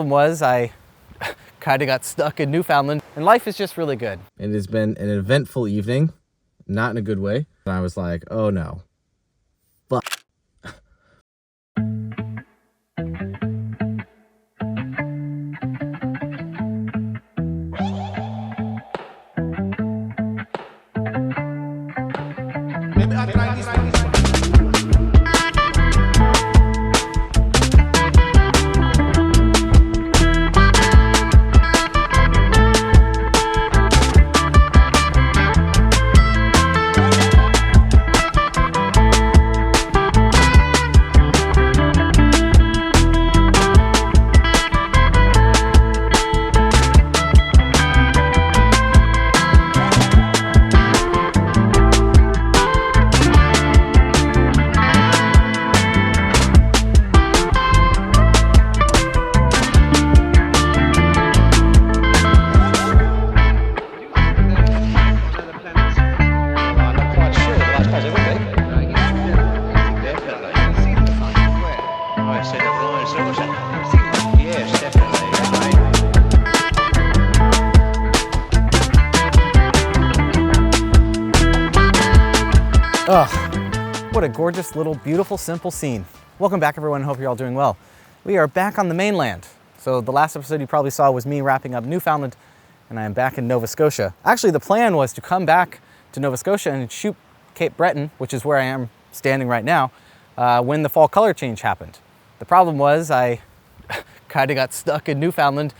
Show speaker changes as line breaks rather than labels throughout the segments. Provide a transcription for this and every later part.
Was I kind of got stuck in Newfoundland, and life is just really good.
It has been an eventful evening, not in a good way. And I was like, oh no. Fuck.
Maybe I'll try this one.
Oh, what a gorgeous little beautiful simple scene. Welcome back everyone, hope you're all doing well. We are back on the mainland. So the last episode you probably saw was me wrapping up Newfoundland, and I am back in Nova Scotia. Actually the plan was to come back to Nova Scotia and shoot Cape Breton, which is where I am standing right now, when the fall color change happened. The problem was I kind of got stuck in Newfoundland.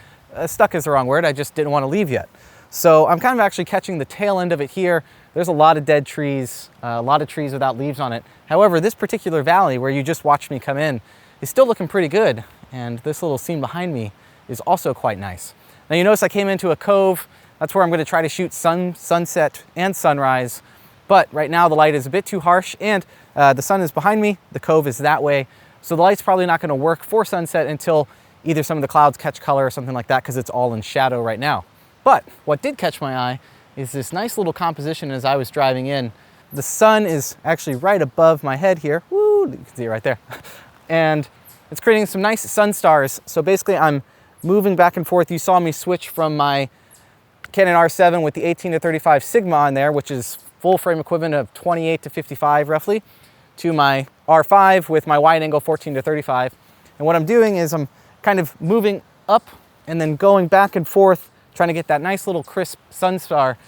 Stuck is the wrong word, I just didn't want to leave yet. So I'm kind of actually catching the tail end of it here. There's a lot of dead trees, a lot of trees without leaves on it. However, this particular valley where you just watched me come in is still looking pretty good. And this little scene behind me is also quite nice. Now you notice I came into a cove. That's where I'm going to try to shoot sunset and sunrise. But right now the light is a bit too harsh and the sun is behind me. The cove is that way. So the light's probably not going to work for sunset until either some of the clouds catch color or something like that, because it's all in shadow right now. But what did catch my eye is this nice little composition as I was driving in. The sun is actually right above my head here. Woo, you can see it right there. And it's creating some nice sun stars. So basically I'm moving back and forth. You saw me switch from my Canon R7 with the 18-35 𝐒𝐸 on there, which is full frame equivalent of 28-55 roughly, to my R5 with my wide angle 14-35. And what I'm doing is I'm kind of moving up and then going back and forth, trying to get that nice little crisp sun star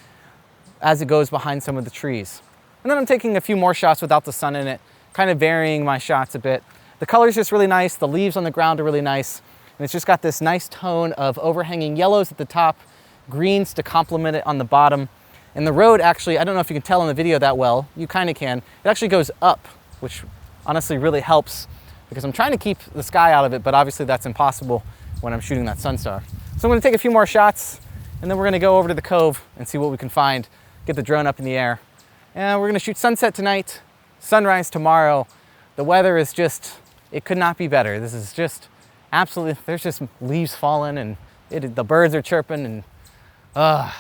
as it goes behind some of the trees. And then I'm taking a few more shots without the sun in it, kind of varying my shots a bit. The color's just really nice, the leaves on the ground are really nice, and it's just got this nice tone of overhanging yellows at the top, greens to complement it on the bottom. And the road actually, I don't know if you can tell in the video that well, you kind of can, it actually goes up, which honestly really helps because I'm trying to keep the sky out of it, but obviously that's impossible when I'm shooting that sun star. So I'm going to take a few more shots and then we're going to go over to the cove and see what we can find, get the drone up in the air. And we're going to shoot sunset tonight, sunrise tomorrow. The weather is just, it could not be better. This is just absolutely, there's just leaves falling and the birds are chirping and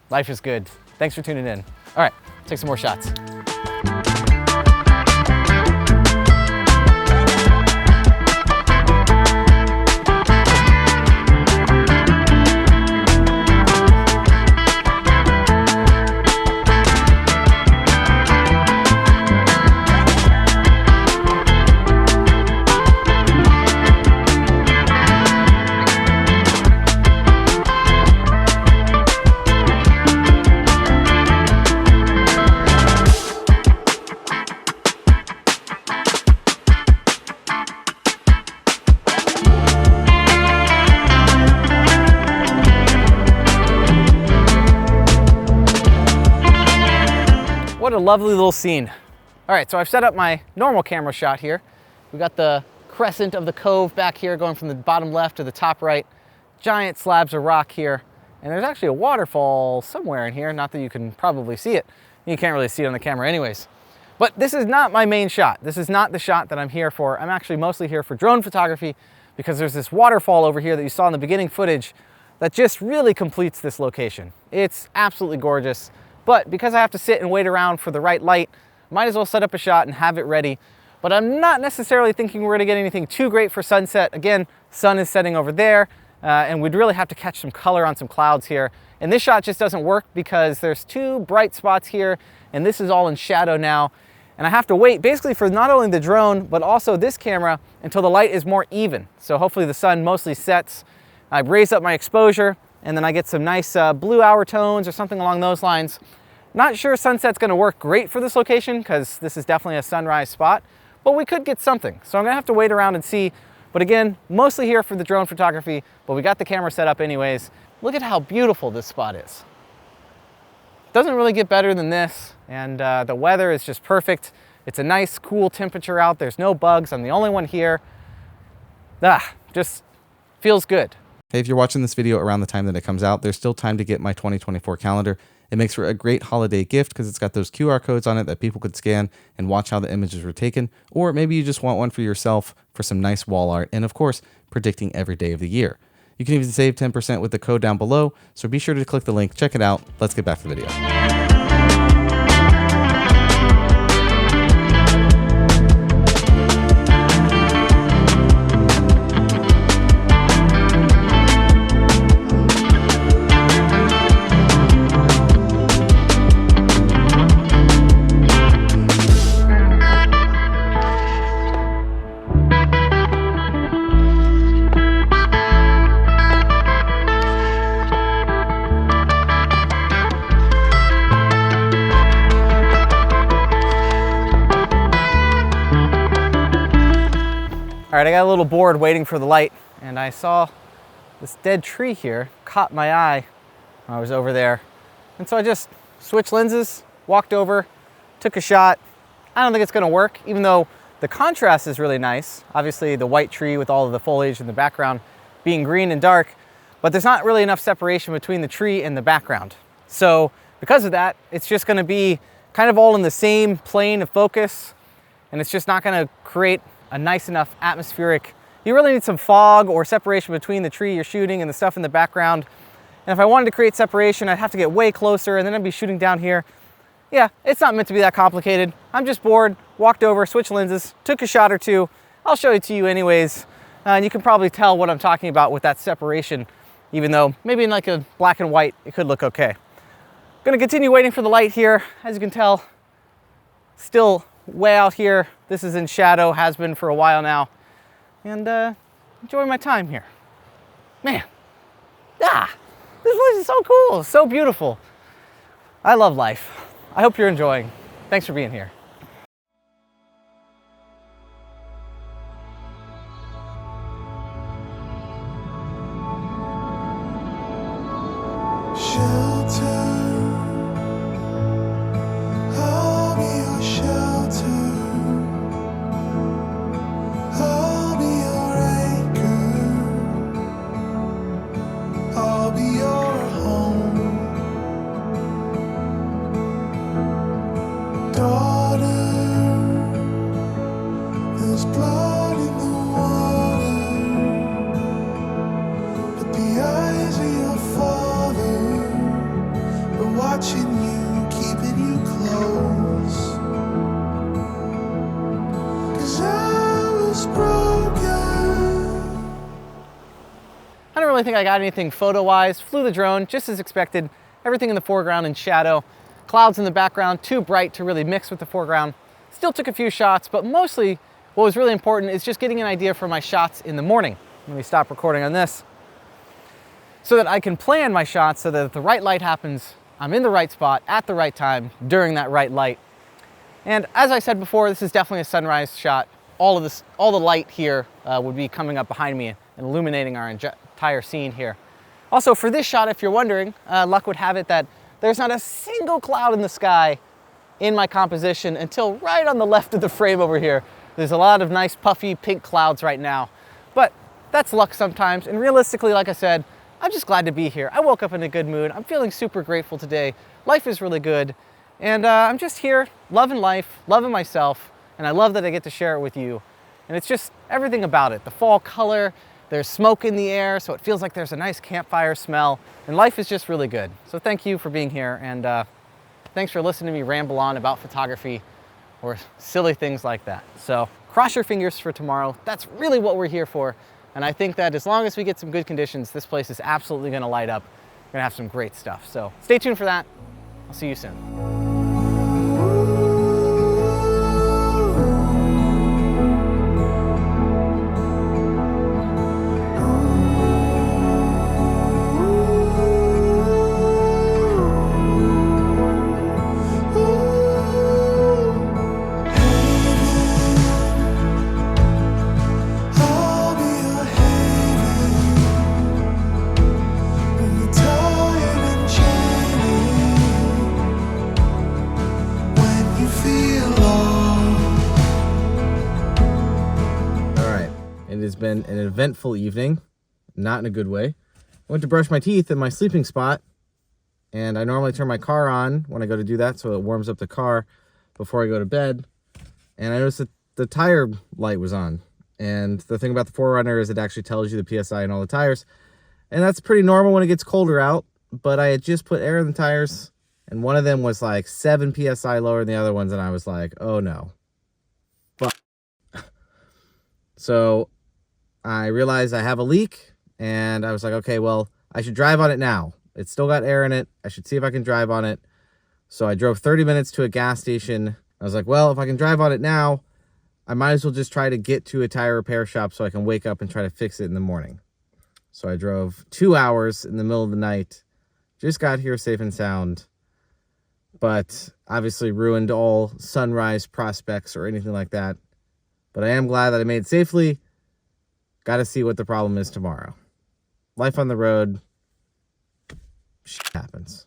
life is good. Thanks for tuning in. All right, take some more shots. What a lovely little scene. All right, so I've set up my normal camera shot here. We've got the crescent of the cove back here going from the bottom left to the top right. Giant slabs of rock here. And there's actually a waterfall somewhere in here. Not that you can probably see it. You can't really see it on the camera anyways. But this is not my main shot. This is not the shot that I'm here for. I'm actually mostly here for drone photography because there's this waterfall over here that you saw in the beginning footage that just really completes this location. It's absolutely gorgeous. But because I have to sit and wait around for the right light, might as well set up a shot and have it ready. But I'm not necessarily thinking we're gonna get anything too great for sunset. Again, sun is setting over there, and we'd really have to catch some color on some clouds here. And this shot just doesn't work because there's two bright spots here, and this is all in shadow now. And I have to wait basically for not only the drone, but also this camera until the light is more even. So hopefully the sun mostly sets. I raise up my exposure, and then I get some nice blue hour tones or something along those lines. Not sure sunset's gonna work great for this location because this is definitely a sunrise spot, but we could get something. So I'm gonna have to wait around and see. But again, mostly here for the drone photography, but we got the camera set up anyways. Look at how beautiful this spot is. Doesn't really get better than this, and the weather is just perfect. It's a nice, cool temperature out. There's no bugs. I'm the only one here. Just feels good.
Hey, if you're watching this video around the time that it comes out, there's still time to get my 2024 calendar. It makes for a great holiday gift because it's got those QR codes on it that people could scan and watch how the images were taken. Or maybe you just want one for yourself for some nice wall art and, of course, predicting every day of the year. You can even save 10% with the code down below, so be sure to click the link, check it out. Let's get back to the video.
All right, I got a little bored waiting for the light, and I saw this dead tree here, caught my eye when I was over there. And so I just switched lenses, walked over, took a shot. I don't think it's gonna work, even though the contrast is really nice. Obviously the white tree with all of the foliage in the background being green and dark, but there's not really enough separation between the tree and the background. So because of that, it's just gonna be kind of all in the same plane of focus, and it's just not gonna create a nice enough atmospheric. You really need some fog or separation between the tree you're shooting and the stuff in the background. And if I wanted to create separation, I'd have to get way closer and then I'd be shooting down here. Yeah, it's not meant to be that complicated. I'm just bored, walked over, switched lenses, took a shot or two. I'll show it to you anyways. And you can probably tell what I'm talking about with that separation, even though maybe in like a black and white, it could look okay. I'm gonna continue waiting for the light here. As you can tell, still way out here. This is in shadow, has been for a while now. And enjoy my time here. Man, this place is so cool, so beautiful. I love life. I hope you're enjoying. Thanks for being here. I don't really think I got anything photo-wise. Flew the drone just as expected. Everything in the foreground in shadow. Clouds in the background, too bright to really mix with the foreground. Still took a few shots, but mostly what was really important is just getting an idea for my shots in the morning. Let me stop recording on this so that I can plan my shots so that if the right light happens, I'm in the right spot at the right time during that right light. And as I said before, this is definitely a sunrise shot. All the light here would be coming up behind me and illuminating our entire scene here. Also, for this shot, if you're wondering, luck would have it that there's not a single cloud in the sky in my composition until right on the left of the frame over here. There's a lot of nice puffy pink clouds right now, but that's luck sometimes. And realistically, like I said, I'm just glad to be here. I woke up in a good mood. I'm feeling super grateful today. Life is really good. And I'm just here loving life, loving myself. And I love that I get to share it with you. And it's just everything about it. The fall color, there's smoke in the air, so it feels like there's a nice campfire smell. And life is just really good. So thank you for being here. And thanks for listening to me ramble on about photography or silly things like that. So cross your fingers for tomorrow. That's really what we're here for. And I think that as long as we get some good conditions, this place is absolutely gonna light up. We're gonna have some great stuff. So stay tuned for that. I'll see you soon.
It has been an eventful evening, not in a good way. I went to brush my teeth in my sleeping spot, and I normally turn my car on when I go to do that so it warms up the car before I go to bed. And I noticed that the tire light was on. And the thing about the 4Runner is it actually tells you the PSI in all the tires. And that's pretty normal when it gets colder out, but I had just put air in the tires, and one of them was like 7 PSI lower than the other ones, and I was like, oh no. But so I realized I have a leak, and I was like, okay, well, I should drive on it now. It's still got air in it. I should see if I can drive on it. So I drove 30 minutes to a gas station. I was like, well, if I can drive on it now, I might as well just try to get to a tire repair shop so I can wake up and try to fix it in the morning. So I drove 2 hours in the middle of the night, just got here safe and sound, but obviously ruined all sunrise prospects or anything like that. But I am glad that I made it safely. Got to see what the problem is tomorrow. Life on the road, shit happens.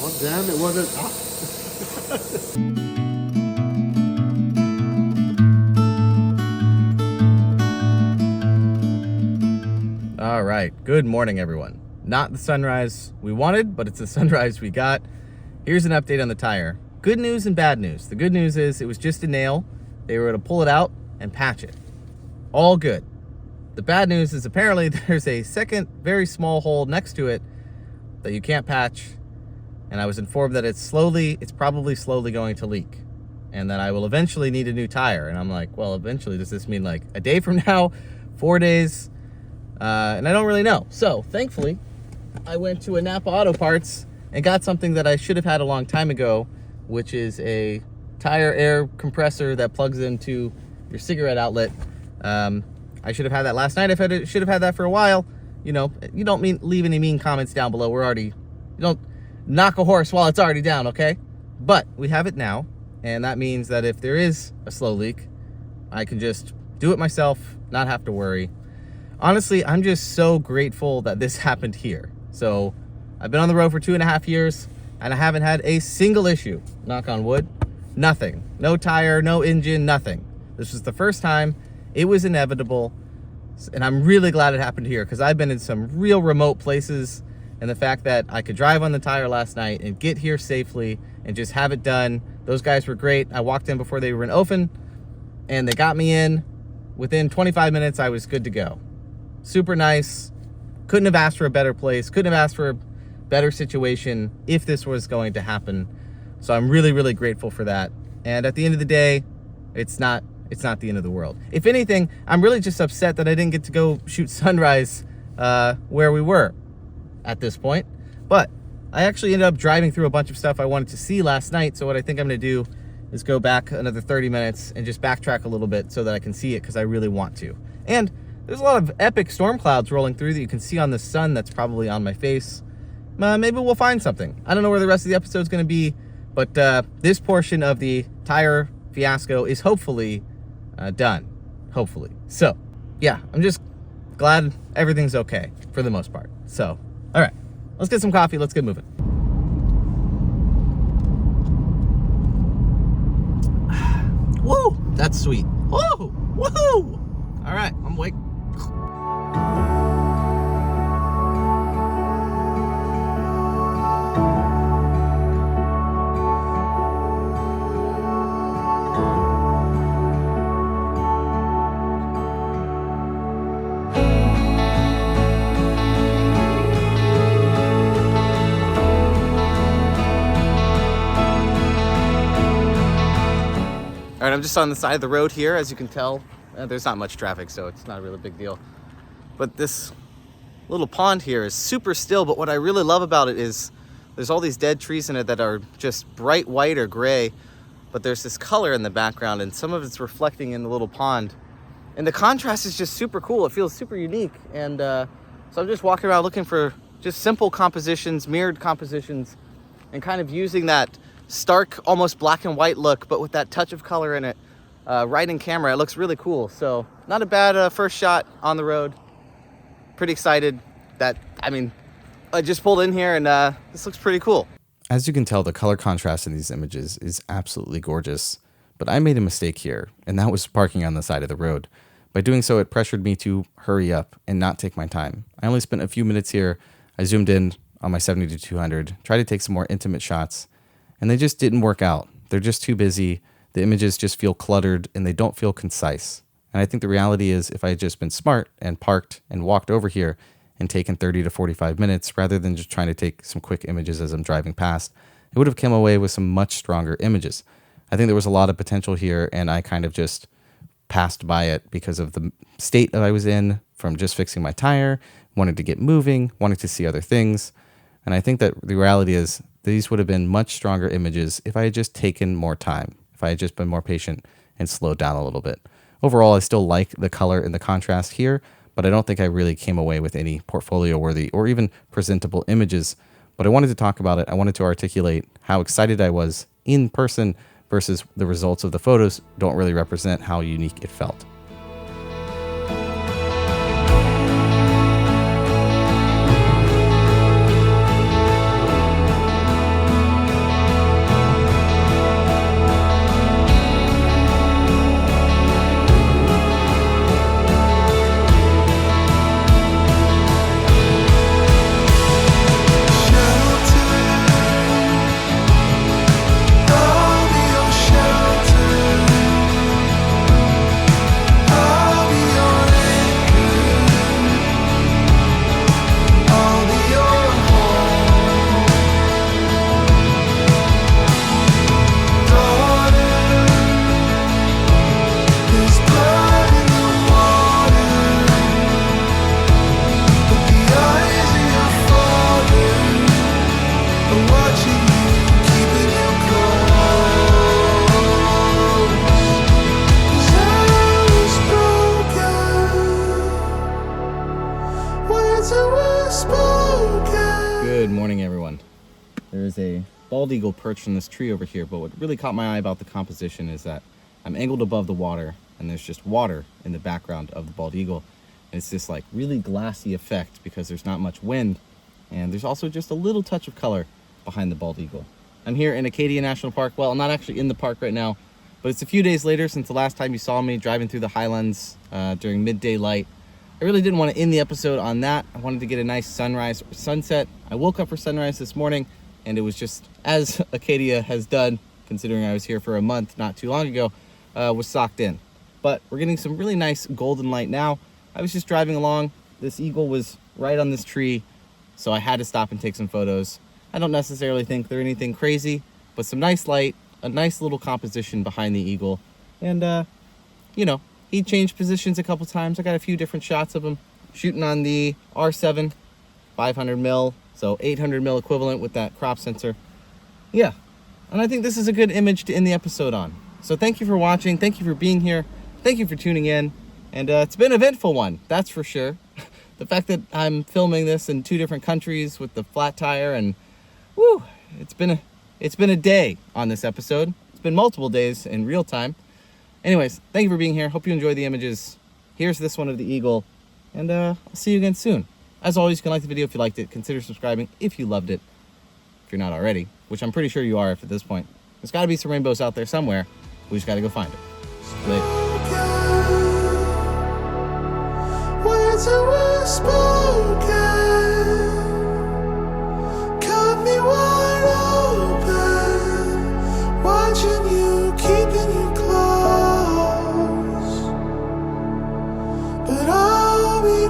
Oh, damn, it wasn't up.
All right, good morning, everyone. Not the sunrise we wanted, but it's the sunrise we got. Here's an update on the tire. Good news and bad news. The good news is it was just a nail. They were able to pull it out and patch it. All good. The bad news is apparently there's a second very small hole next to it that you can't patch, and I was informed that it's probably slowly going to leak, and that I will eventually need a new tire. And I'm like, well, eventually, does this mean like a day from now, 4 days? And I don't really know. So thankfully, I went to a Napa Auto Parts and got something that I should have had a long time ago, which is a tire air compressor that plugs into your cigarette outlet. I should have had that last night. I should have had that for a while. You know, you don't leave any mean comments down below. You don't knock a horse while it's already down, okay? But we have it now, and that means that if there is a slow leak, I can just do it myself, not have to worry. Honestly, I'm just so grateful that this happened here. So I've been on the road for 2.5 years, and I haven't had a single issue, knock on wood. Nothing. No tire, no engine, nothing. This was the first time. It was inevitable, and I'm really glad it happened here, because I've been in some real remote places, and the fact that I could drive on the tire last night and get here safely and just have it done. Those guys were great. I walked in before they were in open, and they got me in. Within 25 minutes, I was good to go. Super nice. Couldn't have asked for a better place. Couldn't have asked for a better situation if this was going to happen. So I'm really, really grateful for that. And at the end of the day, it's not the end of the world. If anything, I'm really just upset that I didn't get to go shoot sunrise where we were at this point. But I actually ended up driving through a bunch of stuff I wanted to see last night. So what I think I'm going to do is go back another 30 minutes and just backtrack a little bit so that I can see it, because I really want to. And there's a lot of epic storm clouds rolling through that you can see on the sun that's probably on my face. Maybe we'll find something. I don't know where the rest of the episode's going to be, but this portion of the tire fiasco is hopefully done. Hopefully. So, yeah, I'm just glad everything's okay for the most part. So, all right, let's get some coffee. Let's get moving. Woo! That's sweet. Woo! Woohoo! All right, I'm awake.
I'm just on the side of the road here, as you can tell. There's not much traffic, so it's not a really big deal. But this little pond here is super still, but what I really love about it is there's all these dead trees in it that are just bright white or gray, but there's this color in the background, and some of it's reflecting in the little pond. And the contrast is just super cool. It feels super unique. And so I'm just walking around looking for just simple compositions, mirrored compositions, and kind of using that stark, almost black and white look, but with that touch of color in it. Right in camera, it looks really cool. So not a bad first shot on the road. Pretty excited that, I just pulled in here and this looks pretty cool.
As you can tell, the color contrast in these images is absolutely gorgeous. But I made a mistake here, and that was parking on the side of the road. By doing so, it pressured me to hurry up and not take my time. I only spent a few minutes here. I zoomed in on my 70-200, tried to take some more intimate shots, and they just didn't work out. They're just too busy. The images just feel cluttered, and they don't feel concise. And I think the reality is, if I had just been smart and parked and walked over here and taken 30 to 45 minutes, rather than just trying to take some quick images as I'm driving past, it would have come away with some much stronger images. I think there was a lot of potential here, and I kind of just passed by it because of the state that I was in from just fixing my tire, wanted to get moving, wanted to see other things. And I think that the reality is these would have been much stronger images if I had just taken more time, if I had just been more patient and slowed down a little bit. Overall, I still like the color and the contrast here, but I don't think I really came away with any portfolio-worthy or even presentable images. But I wanted to talk about it. I wanted to articulate how excited I was in person versus the results of the photos don't really represent how unique it felt.
Good morning, everyone. There's a bald eagle perched on this tree over here, but what really caught my eye about the composition is that I'm angled above the water, and there's just water in the background of the bald eagle. And it's this like really glassy effect because there's not much wind, and there's also just a little touch of color behind the bald eagle. I'm here in 𝐒𝐸𝐸 National Park. Well, I'm not actually in the park right now, but it's a few days later since the last time you saw me driving through the highlands during midday light. I really didn't want to end the episode on that. I wanted to get a nice sunrise or sunset. I woke up for sunrise this morning, and it was just, as 𝐒𝐸𝐸 has done, considering I was here for a month not too long ago, was socked in. But we're getting some really nice golden light now. I was just driving along. This eagle was right on this tree, so I had to stop and take some photos. I don't necessarily think they're anything crazy, but some nice light, a nice little composition behind the eagle, and he changed positions a couple times. I got a few different shots of him shooting on the R7 500mm, so 800mm equivalent with that crop sensor. Yeah, and I think this is a good image to end the episode on. So thank you for watching. Thank you for being here. Thank you for tuning in. And it's been an eventful one, that's for sure. The fact that I'm filming this in 2 different countries with the flat tire, and woo, it's been a day on this episode. It's been multiple days in real time. Anyways, thank you for being here. Hope you enjoy the images. Here's this one of the eagle, and I'll see you again soon. As always, you can like the video if you liked it. Consider subscribing if you loved it, if you're not already, which I'm pretty sure you are at this point. There's got to be some rainbows out there somewhere. We just got to go find it. Later.
Words are spoken, cut me wide open, watching you, keeping you close, but I'll be